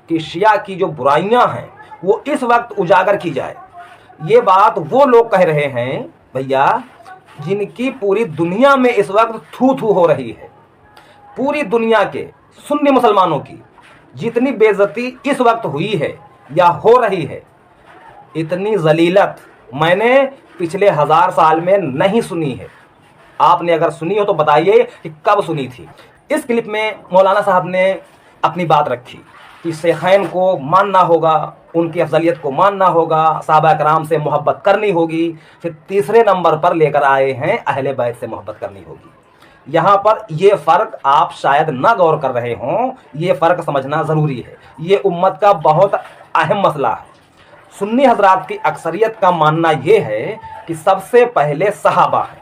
कि शिया की जो बुराइयां हैं वो इस वक्त उजागर की जाए। ये बात वो लोग कह रहे हैं भैया जिनकी पूरी दुनिया में इस वक्त थू थू हो रही है। पूरी दुनिया के सुन्नी मुसलमानों की जितनी बेइज्जती इस वक्त हुई है या हो रही है, इतनी जलीलत मैंने पिछले 1000 साल में नहीं सुनी है। आपने अगर सुनी हो तो बताइए कि कब सुनी थी। इस क्लिप में मौलाना साहब ने अपनी बात रखी कि शेखैन को मानना होगा, उनकी अफजलियत को मानना होगा, सहाबा कराम से मोहब्बत करनी होगी। फिर तीसरे नंबर पर लेकर आए हैं अहले बैत से मोहब्बत करनी होगी। यहाँ पर ये फ़र्क आप शायद ना गौर कर रहे हों, ये फ़र्क समझना ज़रूरी है। ये उम्मत का बहुत अहम मसला है। सुन्नी हजरात की अक्सरियत का मानना ये है कि सबसे पहले सहाबा है,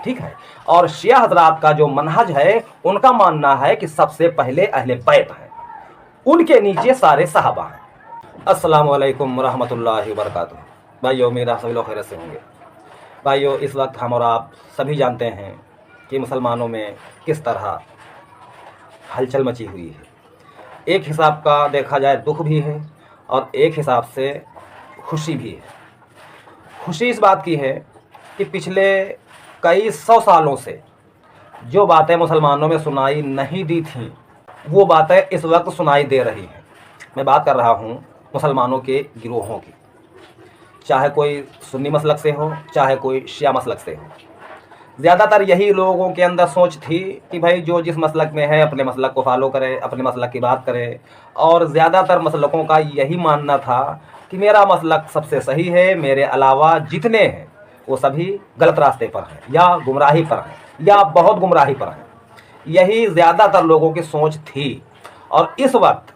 ठीक है, और शिया हजरात का जो मनहज है उनका मानना है कि सबसे पहले अहले बैत है, उनके नीचे सारे सहाबा हैं। अस्सलामु अलैकुम रहमतुल्लाहि व बरकातुहू। भाइयों, मेरा सभी लोग खैरियत से होंगे। भाइयों, इस वक्त हम और आप सभी जानते हैं कि मुसलमानों में किस तरह हलचल मची हुई है। एक हिसाब का देखा जाए दुख भी है और एक हिसाब से खुशी भी है। खुशी इस बात की है कि पिछले कई 100 सालों से जो बातें मुसलमानों में सुनाई नहीं दी थीं वो बातें इस वक्त सुनाई दे रही हैं। मैं बात कर रहा हूँ मुसलमानों के गिरोहों की, चाहे कोई सुन्नी मसलक से हो चाहे कोई शिया मसलक से हो। ज़्यादातर यही लोगों के अंदर सोच थी कि भाई जो जिस मसलक में है अपने मसलक को फॉलो करे, अपने मसलक की बात करे। और ज़्यादातर मसलकों का यही मानना था कि मेरा मसलक सबसे सही है, मेरे अलावा जितने हैं वो सभी गलत रास्ते पर हैं या गुमराही पर हैं या बहुत गुमराही पर हैं। यही ज़्यादातर लोगों की सोच थी। और इस वक्त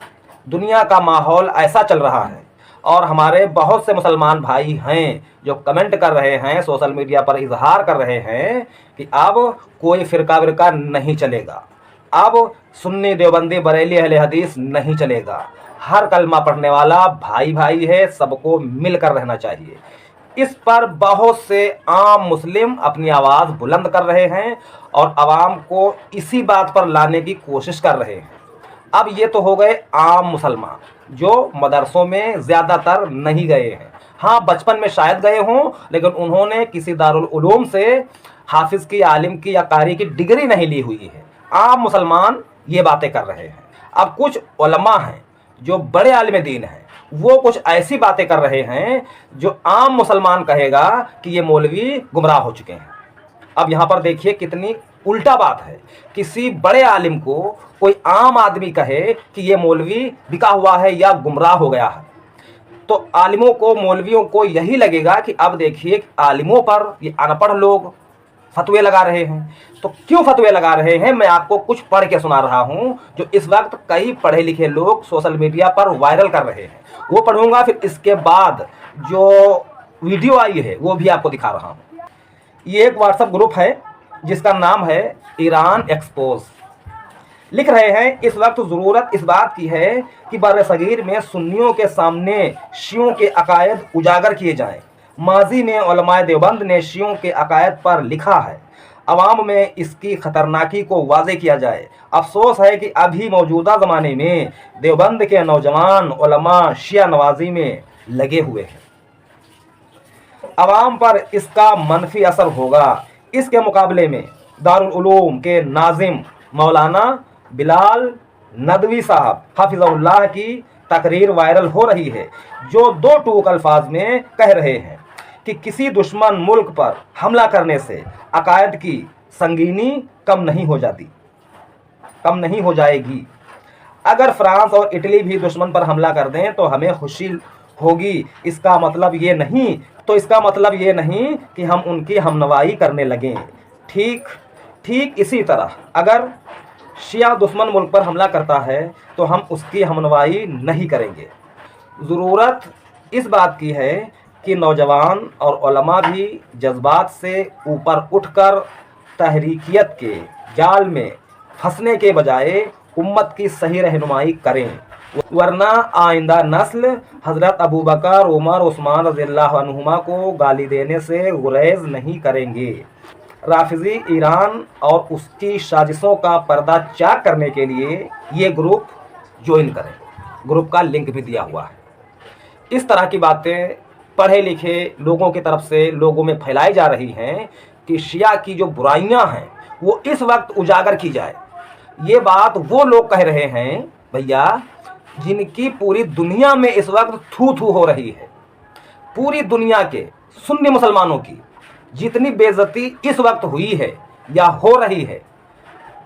दुनिया का माहौल ऐसा चल रहा है और हमारे बहुत से मुसलमान भाई हैं जो कमेंट कर रहे हैं, सोशल मीडिया पर इजहार कर रहे हैं कि अब कोई फ़िरका विरका नहीं चलेगा, अब सुन्नी देवबंदी बरेली अहले हदीस नहीं चलेगा, हर कलमा पढ़ने वाला भाई भाई है, सबको मिलकर रहना चाहिए। इस पर बहुत से आम मुस्लिम अपनी आवाज़ बुलंद कर रहे हैं और आवाम को इसी बात पर लाने की कोशिश कर रहे हैं। अब ये तो हो गए आम मुसलमान जो मदरसों में ज़्यादातर नहीं गए हैं। हाँ, बचपन में शायद गए हों लेकिन उन्होंने किसी दारुल उलूम से हाफिज़ की, आलिम की या कारी की डिग्री नहीं ली हुई है। आम मुसलमान ये बातें कर रहे हैं। अब कुछ उलमा हैं जो बड़े आलिम दीन हैं, वो कुछ ऐसी बातें कर रहे हैं जो आम मुसलमान कहेगा कि ये मौलवी गुमराह हो चुके हैं। अब यहाँ पर देखिए कितनी उल्टा बात है। किसी बड़े आलिम को कोई आम आदमी कहे कि ये मौलवी बिका हुआ है या गुमराह हो गया है, तो आलिमों को, मौलवियों को यही लगेगा कि अब देखिए आलिमों पर ये अनपढ़ लोग फतवे लगा रहे हैं। तो क्यों फतवे लगा रहे हैं, मैं आपको कुछ पढ़ के सुना रहा हूं जो इस वक्त कई पढ़े लिखे लोग सोशल मीडिया पर वायरल कर रहे हैं। वो पढ़ूंगा, फिर इसके बाद जो वीडियो आई है वो भी आपको दिखा रहा हूं। ये एक व्हाट्सएप ग्रुप है जिसका नाम है ईरान एक्सपोज। लिख रहे हैं इस वक्त ज़रूरत इस बात की है कि बर्र-ए-सगीर में सुन्नियों के सामने शियों के अकायद उजागर किए जाएं। माजी में उलमाए देवबंद ने शियों के अकायद पर लिखा है, अवाम में इसकी ख़तरनाकी को वाज़े किया जाए। अफसोस है कि अभी मौजूदा ज़माने में देवबंद के नौजवान उलमा शिया नवाजी में लगे हुए हैं। अवाम पर इसका मनफी असर होगा। इसके मुकाबले में दारुल उलूम के नाजिम मौलाना बिलाल नदवी साहब हाफिज़हुल्लाह की तकरीर वायरल हो रही है जो दो टूक अल्फाज में कह रहे हैं कि किसी दुश्मन मुल्क पर हमला करने से अकायद की संगीनी कम नहीं हो जाती, कम नहीं हो जाएगी। अगर फ्रांस और इटली भी दुश्मन पर हमला कर दें तो हमें खुशी होगी। इसका मतलब ये नहीं कि हम उनकी हमनवाई करने लगें। ठीक इसी तरह अगर शिया दुश्मन मुल्क पर हमला करता है तो हम उसकी हमनवाई नहीं करेंगे। ज़रूरत इस बात की है कि नौजवान और उलमा भी जज्बात से ऊपर उठकर तहरीकियत के जाल में फंसने के बजाय उम्मत की सही रहनुमाई करें, वरना आइंदा नस्ल हज़रत अबू बकर, उमर, उस्मान रज़ियल्लाहु अन्हुमा को गाली देने से गुरेज नहीं करेंगे। राफिज़ी ईरान और उसकी साजिशों का पर्दा चाक करने के लिए ये ग्रुप ज्वाइन करें। ग्रुप का लिंक भी दिया हुआ है। इस तरह की बातें पढ़े लिखे लोगों की तरफ से लोगों में फैलाई जा रही हैं कि शिया की जो बुराइयां हैं वो इस वक्त उजागर की जाए। ये बात वो लोग कह रहे हैं भैया जिनकी पूरी दुनिया में इस वक्त थू थू हो रही है। पूरी दुनिया के सुन्नी मुसलमानों की जितनी बेइज्जती इस वक्त हुई है या हो रही है,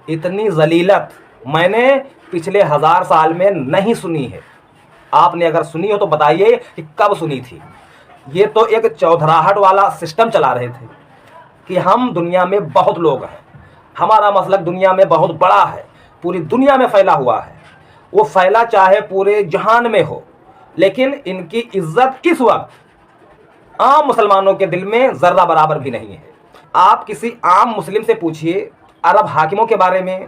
इतनी जलीलत मैंने पिछले 1000 साल में नहीं सुनी है। आपने अगर सुनी हो तो बताइए कि कब सुनी थी। ये तो एक चौधराहट वाला सिस्टम चला रहे थे कि हम दुनिया में बहुत लोग हैं, हमारा मसलक दुनिया में बहुत बड़ा है, पूरी दुनिया में फैला हुआ है। वो फैला चाहे पूरे जहान में हो, लेकिन इनकी इज्जत इस वक्त आम मुसलमानों के दिल में ज़र्रा बराबर भी नहीं है। आप किसी आम मुस्लिम से पूछिए अरब हाकिमों के बारे में,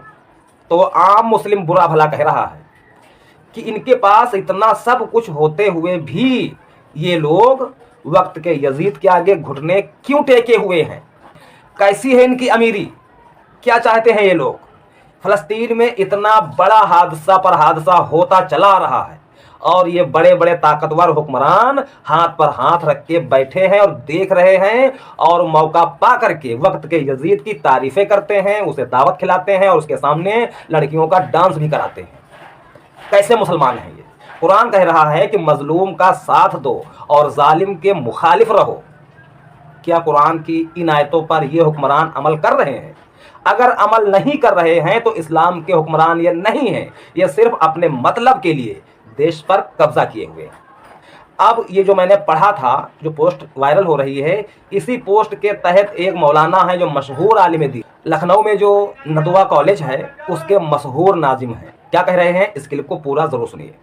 तो आम मुस्लिम बुरा भला कह रहा है कि इनके पास इतना सब कुछ होते हुए भी ये लोग वक्त के यजीद के आगे घुटने क्यों टेके हुए हैं। कैसी है इनकी अमीरी, क्या चाहते हैं ये लोग। फ़लस्तीन में इतना बड़ा हादसा पर हादसा होता चला रहा है और ये बड़े बड़े ताकतवर हुक्मरान हाथ पर हाथ रख के बैठे हैं और देख रहे हैं और मौका पा करके वक्त के यजीद की तारीफ़ें करते हैं, उसे दावत खिलाते हैं और उसके सामने लड़कियों का डांस भी कराते हैं। कैसे मुसलमान हैं ये। कुरान कह रहा है कि मजलूम का साथ दो और जालिम के मुखालिफ रहो। क्या कुरान की इन आयतों पर ये हुक्मरान अमल कर रहे हैं? अगर अमल नहीं कर रहे हैं तो इस्लाम के हुक्मरान ये नहीं हैं, ये सिर्फ अपने मतलब के लिए देश पर कब्जा किए हुए हैं। अब ये जो मैंने पढ़ा था, जो पोस्ट वायरल हो रही है, इसी पोस्ट के तहत एक मौलाना है जो मशहूर आलिम दीन, लखनऊ में जो नदवा कॉलेज है उसके मशहूर नाजिम हैं। क्या कह रहे हैं इस क्लिप को पूरा जरूर सुनिए।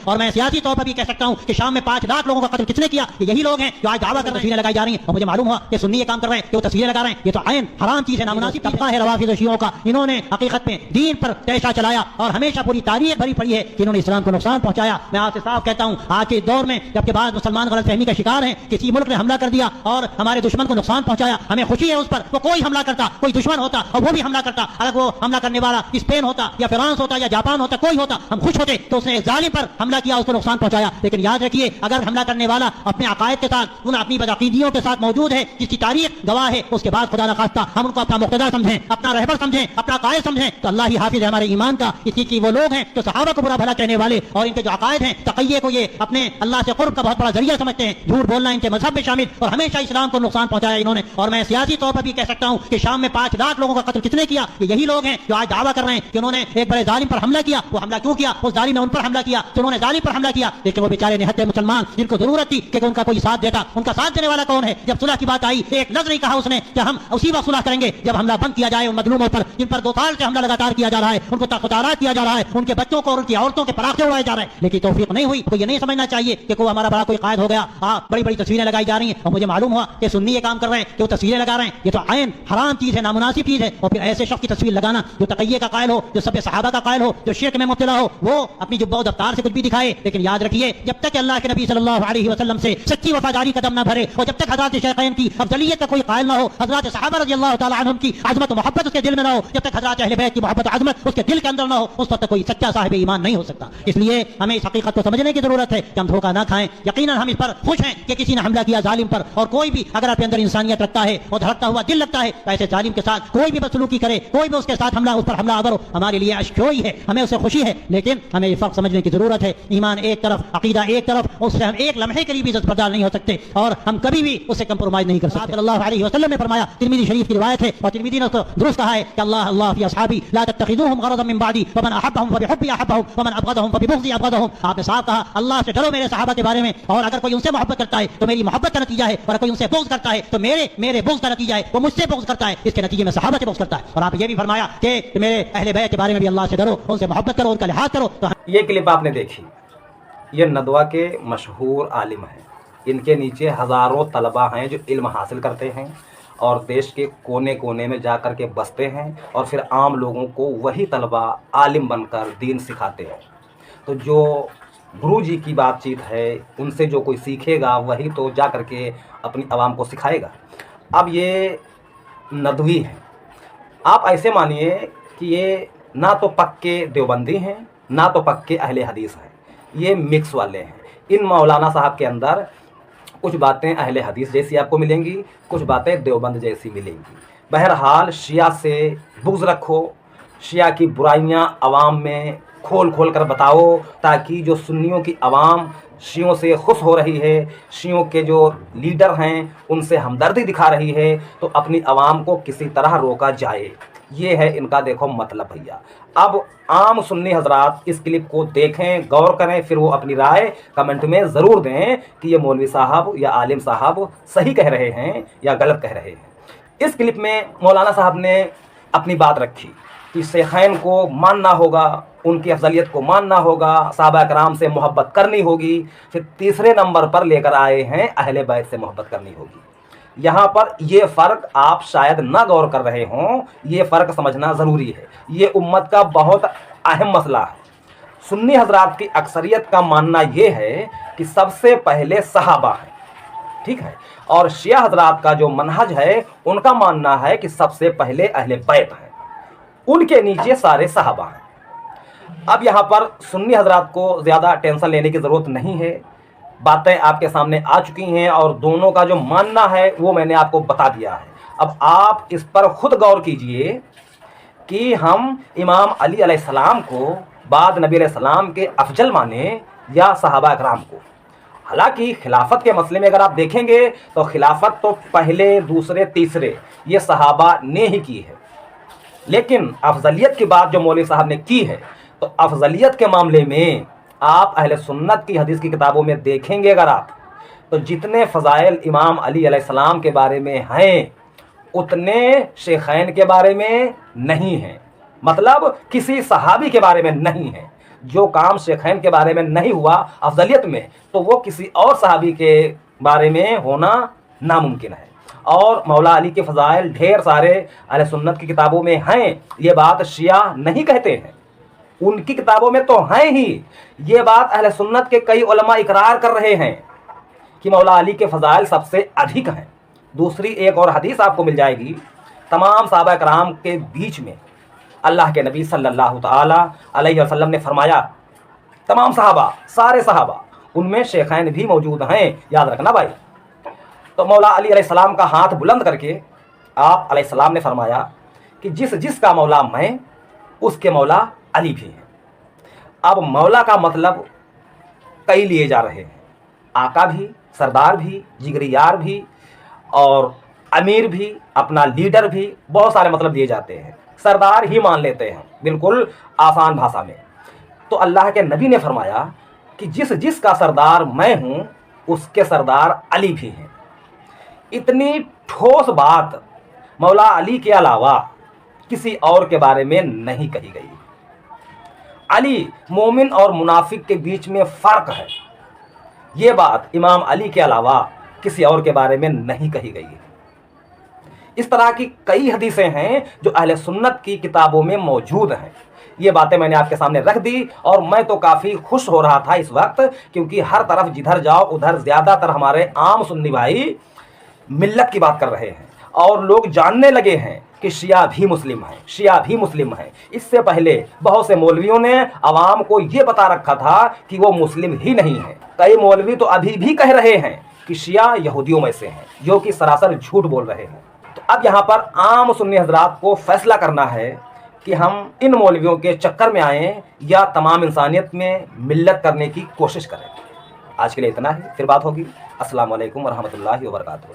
और मैं सियासी तौर पर भी कह सकता हूं कि शाम में 5 लाख लोगों का कत्ल किसने किया? यही लोग हैं जो आज दावा कर तस्वीरें लगाई जा रही हैं और मुझे मालूम हुआ कि सुन्नी ये काम कर रहे हैं कि वो तस्वीरें लगा रहे हैं। ये तो आयन हराम चीज है, नामुनासिब तबका है रवाफिज़ शियों का। इन्होंने हकीकत में दीन पर तैशा चलाया और हमेशा पूरी तारीख भरी पड़ी है कि इन्होंने इस्लाम को नुकसान पहुंचाया। मैं आपसे साफ कहता हूं, आज के दौर में जबकि बाद मुसलमान गलतफहमी का शिकार हैं, किसी मुल्क ने हमला कर दिया और हमारे दुश्मन को नुकसान पहुंचाया, हमें खुशी है उस पर। वो कोई हमला करता, कोई दुश्मन होता और वो भी हमला करता, अगर वो हमला करने वाला स्पेन होता या फ्रांस होता या जापान होता, कोई होता, हम खुश होते। तो उसने जालिम पर हमला किया, उसको नुकसान पहुंचाया। लेकिन याद रखिए, अगर हमला करने वाला अपने अकायद के साथ, उन अपनी बदअकीदियों के साथ मौजूद है, जिसकी तारीख गवाह है, उसके बाद खुदा न खास्ता हम उनको अपना मुक्तदा समझें, अपना रहबर समझें, अपना कायद समझें, तो अल्लाह ही हाफिज है हमारे ईमान का। इसी की वो लोग हैं जो सहाबा को बुरा भला कहने वाले और इनके जो अकायद हैं, तक़िये को ये अपने अल्लाह से कुर्ब का बहुत बड़ा जरिया समझते हैं। झूठ बोलना इनके मजहब में शामिल और हमेशा इस्लाम को नुकसान पहुंचाया इन्होंने। और मैं सियासी तौर पर भी कह सकता हूं कि शाम में 5 लाख लोगों का कत्ल किसने किया? यही लोग हैं जो आज दावा कर रहे हैं कि उन्होंने एक बड़े जालिम पर हमला किया। वो हमला क्यों किया? उस जालिम ने उन पर हमला किया तो उन्होंने जालिम पर हमला किया। लेकिन वो बेचारे निहत्थे मुसलमान जिनको जरूरत थी कि उनका कोई साथ देता, उनका साथ देने वाला कौन है? जब सुलह की बात आई, एक लफ्ज़ नहीं कहा उसने कि हम उसी वक्त सुलह करेंगे जब हमला बंद किया जाए उन मजलूमों पर जिन पर 2 साल से हमला लगातार किया जा रहा है, उनको ताक़ुतारात किया जा रहा है, उनके बच्चों को और उनकी औरतों के पराखे उड़ाए जा रहे हैं। लेकिन तौफीक नहीं हुई। तो ये नहीं समझना चाहिए कि कोई हमारा बड़ा कोई कायद हो गया। बड़ी बड़ी तस्वीरें लगाई जा रही हैं और मुझे मालूम हुआ कि सुन्नी ये काम कर रहे हैं कि वो तस्वीरें लगा रहे हैं। ये तो आयन हराम चीज है, नामुनासिब चीज है। और फिर ऐसे शख्स की तस्वीर लगाना जो तक़िये का कायल हो, जो सब सहाबा का कायल हो, जो शिर्क में मुब्तला हो, वो अपनी जुब्बा और दफ्तार से कुछ भी दिखाए। लेकिन याद रखिए, जब तक अल्लाह के नबी सल्लल्लाहु अलैहि वसल्लम से सच्ची वफादारी कदम न भरे और जब तक हज़रत शेखैन की अफजलियत का कोई कायल ना हो, हज़रत सहाबा रज़ियल्लाहु तआला अन्हुम की अज़मत और मोहब्बत उसके दिल में ना हो, जब तक हज़रत अहले बैत की मोहब्बत और अज़मत उसके दिल के अंदर ना हो, उस वक्त कोई सच्चा साहिब ईमान नहीं हो सकता। इसलिए हमें इस हकीकत को समझने की जरूरत है कि हम धोखा ना खाएं। यकीनन हम इस पर खुश हैं कि किसी ने हमला किया जालिम पर, और कोई भी अगर अपने अंदर इंसानियत रखता है और धड़कता हुआ दिल लगता है तो ऐसे जालिम के साथ कोई भी बदसलूकी करे, कोई भी उसके साथ हमला, उस पर हमला आवर हो, हमारे लिए अश्कोई है, हमें उससे खुशी है। लेकिन हमें ये फर्क समझने की जरूरत है। ईमान एक तरफ, अकीदा एक तरफ, उससे हम एक लम्हे के लिए भी इज्जत बर्दार नहीं हो सकते और हम कभी भी उससे कंप्रोमाइज नहीं कर सकते। सल्लल्लाहु अलैहि वसल्लम ने फरमाया, तिरमिज़ी शरीफ की रिवायत है और तिरमिज़ी ने उसको दुरुस्त कहा है कि अल्लाह अल्लाह फी अस्हाबी ला तत्तखिज़ूहुम गरज़न मिन बादी फमन अहब्बहुम फबिहुब्बी अहब्बहुम वमन अबग़दहुम फबिबुग़ज़ी अबग़दहुम। आपने साफ कहा, अल्लाह से डरो मेरे सहाबा के बारे में, और अगर कोई उनसे मोहब्बत करता है तो मेरी मोहब्बत का नतीजा है, और कोई उनसे बुग़्ज़ करता है तो मेरे बुग़्ज़ का नतीजा है, वो मुझसे बुग़्ज़ करता है, इसके नतीजे में सहाबा से बुग़्ज़ करता है। और आप ये भी फरमाया कि मेरे अहले बैत के बारे में भी अल्लाह से डरो, उनसे मोहब्बत करो, उनका लिहाज करो। तो ये क्लिप आपने देखी, ये नदवा के मशहूर आलिम हैं। इनके नीचे हज़ारों तलबा हैं जो इल्म हासिल करते हैं और देश के कोने कोने में जा कर के बसते हैं और फिर आम लोगों को वही तलबा आलिम बनकर दीन सिखाते हैं। तो जो गुरु जी की बातचीत है, उनसे जो कोई सीखेगा वही तो जा कर के अपनी आवाम को सिखाएगा। अब ये नदवी हैं, आप ऐसे मानिए कि ये ना तो पक्के देवबंदी हैं, ना तो पक्के अहले हदीस हैं, ये मिक्स वाले हैं। इन मौलाना साहब के अंदर कुछ बातें अहले हदीस जैसी आपको मिलेंगी, कुछ बातें देवबंद जैसी मिलेंगी। बहरहाल शिया से बुग़्ज़ रखो, शिया की बुराइयां अवाम में खोल खोल कर बताओ, ताकि जो सुन्नियों की अवाम शियों से खुश हो रही है, शियों के जो लीडर हैं उनसे हमदर्दी दिखा रही है, तो अपनी अवाम को किसी तरह रोका जाए। ये है इनका देखो मतलब भैया। अब आम सुन्नी हजरात इस क्लिप को देखें, गौर करें, फिर वो अपनी राय कमेंट में ज़रूर दें कि ये मौलवी साहब या आलिम साहब सही कह रहे हैं या गलत कह रहे हैं। इस क्लिप में मौलाना साहब ने अपनी बात रखी कि शेखैन को मानना होगा, उनकी अफजलियत को मानना होगा, सहाबा कराम से मोहब्बत करनी होगी। फिर तीसरे नंबर पर लेकर आए हैं अहले बैत से मोहब्बत करनी होगी। यहाँ पर ये फ़र्क आप शायद ना गौर कर रहे हों, ये फ़र्क समझना ज़रूरी है। ये उम्मत का बहुत अहम मसला है। सुन्नी हजरात की अक्सरियत का मानना ये है कि सबसे पहले सहाबा है, ठीक है, और शिया हजरात का जो मनहज है उनका मानना है कि सबसे पहले अहले बैत हैं, उनके नीचे सारे सहाबा हैं। अब यहाँ पर सुन्नी हजरात को ज़्यादा टेंशन लेने की ज़रूरत नहीं है, बातें आपके सामने आ चुकी हैं और दोनों का जो मानना है वो मैंने आपको बता दिया है। अब आप इस पर खुद गौर कीजिए कि हम इमाम अली अलैहिस्सलाम को बाद नबी अलैहिस्सलाम के अफजल माने या सहाबा कराम को। हालांकि खिलाफत के मसले में अगर आप देखेंगे तो खिलाफत तो पहले, दूसरे, तीसरे ये सहाबा ने ही की है, लेकिन अफजलियत की बात जो मौलवी साहब ने की है, तो अफजलियत के मामले में आप अहले सुन्नत की हदीस की किताबों में देखेंगे अगर आप, तो जितने फ़ज़ाइल इमाम अली अलैहिस्सलाम के बारे में हैं उतने शेखैन के बारे में नहीं हैं। मतलब किसी सहाबी के बारे में नहीं है। जो काम शेखैन के बारे में नहीं हुआ अफजलियत में, तो वो किसी और सहाबी के बारे में होना नामुमकिन है। और मौला अली के फ़ज़ाइल ढेर सारे अहले सुन्नत की किताबों में हैं, ये बात शिया नहीं कहते हैं, उनकी किताबों में तो हैं ही। ये बात अहले सुन्नत के कई उलमा इकरार कर रहे हैं कि मौला अली के फ़ज़ाइल सबसे अधिक हैं। दूसरी एक और हदीस आपको मिल जाएगी, तमाम सहाबा कराम के बीच में अल्लाह के नबी सल्लल्लाहु तआला अलैहि वसल्लम ने फरमाया, तमाम सहाबा, सारे सहाबा, उनमें शेखैन भी मौजूद हैं, याद रखना भाई। तो मौला अली अलैहिस्सलाम का हाथ बुलंद करके आप अलैहिस्सलाम ने फरमाया कि जिस जिसका मौला मैं, उसके मौला अली भी हैं। अब मौला का मतलब कई लिए जा रहे हैं, आका भी, सरदार भी, जिगरी यार भी, और अमीर भी, अपना लीडर भी, बहुत सारे मतलब दिए जाते हैं। सरदार ही मान लेते हैं बिल्कुल आसान भाषा में। तो अल्लाह के नबी ने फरमाया कि जिस जिसका सरदार मैं हूँ उसके सरदार अली भी हैं। इतनी ठोस बात मौला अली के अलावा किसी और के बारे में नहीं कही गई। अली मोमिन और मुनाफिक के बीच में फ़र्क है, ये बात इमाम अली के अलावा किसी और के बारे में नहीं कही गई है। इस तरह की कई हदीसें हैं जो अहले सुन्नत की किताबों में मौजूद हैं। ये बातें मैंने आपके सामने रख दी और मैं तो काफ़ी खुश हो रहा था इस वक्त, क्योंकि हर तरफ जिधर जाओ उधर ज़्यादातर हमारे आम सुन्नी भाई मिल्लत की बात कर रहे हैं और लोग जानने लगे हैं कि शिया भी मुस्लिम हैं, शिया भी मुस्लिम हैं। इससे पहले बहुत से मौलवियों ने आवाम को ये बता रखा था कि वो मुस्लिम ही नहीं है। कई मौलवी तो अभी भी कह रहे हैं कि शिया यहूदियों में से हैं, जो कि सरासर झूठ बोल रहे हैं। तो अब यहाँ पर आम सुन्नी हजरात को फैसला करना है कि हम इन मौलवियों के चक्कर में आएँ या तमाम इंसानियत में मिल्लत करने की कोशिश करें। आज के लिए इतना ही, फिर बात होगी। अस्सलाम वालेकुम व रहमतुल्लाहि व बरकातुहू।